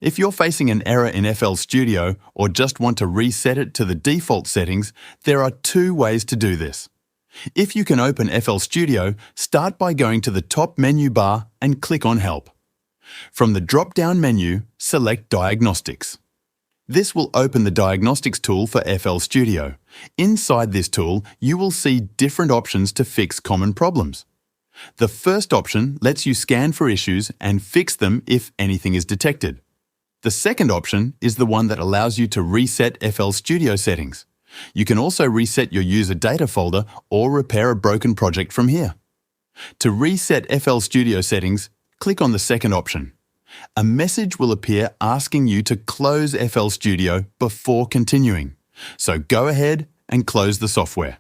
If you're facing an error in FL Studio or just want to reset it to the default settings, there are two ways to do this. If you can open FL Studio, start by going to the top menu bar and click on Help. From the drop-down menu, select Diagnostics. This will open the Diagnostics tool for FL Studio. Inside this tool, you will see different options to fix common problems. The first option lets you scan for issues and fix them if anything is detected. The second option is the one that allows you to reset FL Studio settings. You can also reset your user data folder or repair a broken project from here. To reset FL Studio settings, click on the second option. A message will appear asking you to close FL Studio before continuing. So go ahead and close the software.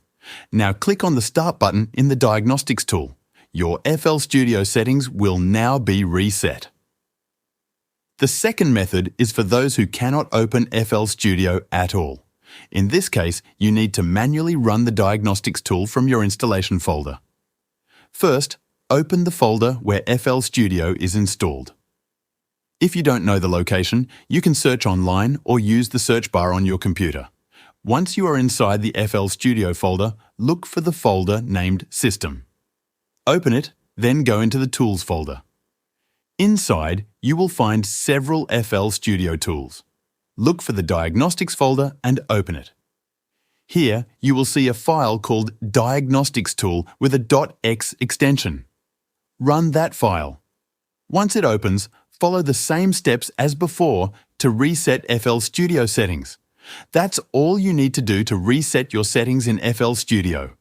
Now click on the Start button in the Diagnostics tool. Your FL Studio settings will now be reset. The second method is for those who cannot open FL Studio at all. In this case, you need to manually run the Diagnostics tool from your installation folder. First, open the folder where FL Studio is installed. If you don't know the location, you can search online or use the search bar on your computer. Once you are inside the FL Studio folder, look for the folder named System. Open it, then go into the Tools folder. Inside, you will find several FL Studio tools. Look for the Diagnostics folder and open it. Here, you will see a file called Diagnostics Tool with a .x extension. Run that file. Once it opens, follow the same steps as before to reset FL Studio settings. That's all you need to do to reset your settings in FL Studio.